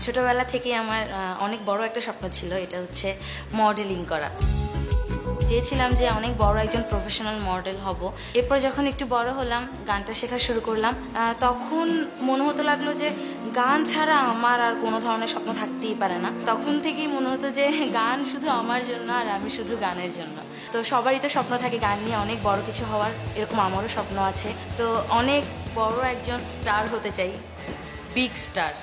ছোটবেলা থেকেই আমার অনেক বড় একটা স্বপ্ন ছিল, এটা হচ্ছে মডেলিং করা। চেয়েছিলাম যে অনেক বড় একজন প্রফেশনাল মডেল হব। এরপর যখন একটু বড় হলাম, গানটা শেখা শুরু করলাম, তখন মনে হতে লাগলো যে গান ছাড়া আমার আর কোনো ধরনের স্বপ্ন থাকতেই পারে না। তখন থেকেই মনে হতো যে গান শুধু আমার জন্য আর আমি শুধু গানের জন্য। তো সবারই তো স্বপ্ন থাকে গান নিয়ে অনেক বড় কিছু হওয়ার, এরকম আমারও স্বপ্ন আছে। তো অনেক বড় একজন স্টার হতে চাই, বিগ স্টার।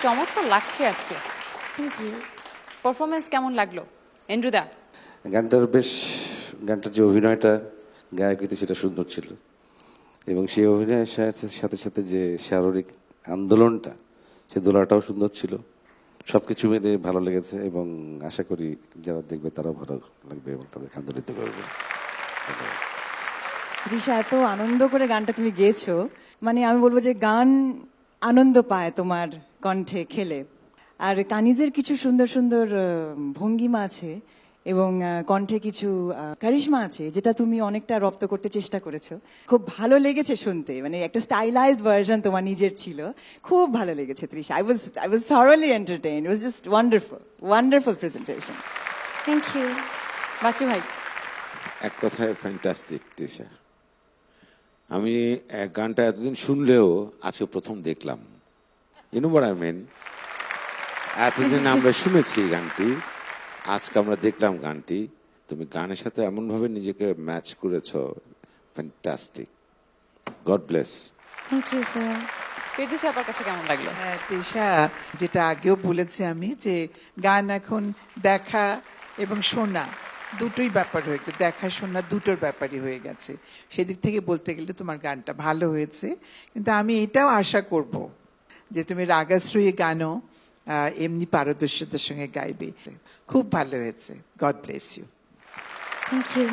চমৎকার লাগছে আজকে। Thank you. পারফরমেন্স কেমন লাগলো এন্ড্রুদা? গানটার যে অভিনয়টা গায়কিতে সেটা সুন্দর ছিল, এবং সেই অভিনয়ের সাথে সাথে যে শারীরিক আন্দোলনটা, সে দোলাটাও সুন্দর ছিল। সবকিছু মিলে ভালো লেগেছে, এবং আশা করি যারা দেখবে তারাও ভালো লাগবে এবং তাদের আন্দোলিত করবে। তৃষা, এত আনন্দ করে গানটা তুমি গেয়েছো, মানে আমি বলবো যে গান আনন্দ পায় তোমার কণ্ঠে খেলে। আর কানিজের কিছু সুন্দর সুন্দর ভঙ্গিমা আছে এবং কণ্ঠে কিছু কারিশমা আছে, যেটা তুমি অনেকটা রপ্ত করতে চেষ্টা করেছো। খুব ভালো লেগেছে শুনতে, মানে একটা স্টাইলাইজড ভার্সন তোমার নিজের ছিল। খুব ভালো লেগেছে Trisha. I was thoroughly entertained. It was just wonderful presentation. Thank you. Bachchu ভাই? এক কথায় ফ্যান্টাস্টিক তৃষা। আমি গানটা এতদিন শুনলেও আজকে প্রথম দেখলাম। You know what I mean? এতদিন আমরা শুনেছি গানটি, আজকে আমরা দেখলাম গানটি। তুমি গানের সাথে এমন ভাবে নিজেকে ম্যাচ করেছো, fantastic. God bless. Thank you sir. Ferdousi আপার কাছে কেমন লাগলো? হ্যাঁ তৃষা, যেটা আগেও বলেছি আমি, যে গান এখন দেখা এবং শোনা দুটোই ব্যাপার হয়ে গেছে, দেখা শোনা দুটোর ব্যাপারই হয়ে গেছে। সেদিক থেকে বলতে গেলে তোমার গানটা ভালো হয়েছে, কিন্তু আমি এটাও আশা করব যে তুমি রাগাশ্রয়ী গানও এমনি পারদর্শিতার সঙ্গে গাইবে। খুব ভালো হয়েছে। God bless you. Thank you.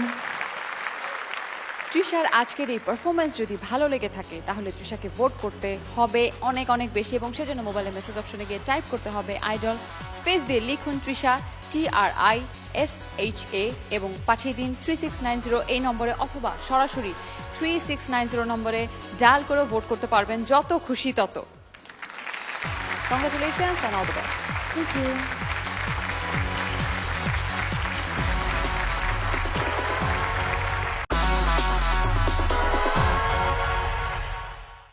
তৃষার আজকের এই পারফরমেন্স যদি ভালো লেগে থাকে তাহলে তৃষাকে ভোট করতে হবে অনেক অনেক বেশি, এবং সেজন্য মোবাইলে মেসেজ অপশনে গিয়ে টাইপ করতে হবে আইডল, স্পেস দিয়ে লিখুন তৃষা TRISHA এবং পাঠিয়ে দিন 3690 এই নম্বরে, অথবা সরাসরি 3690 নম্বরে ডায়াল করে ভোট করতে পারবেন, যত খুশি তত। Congratulations and all the best. Thank you.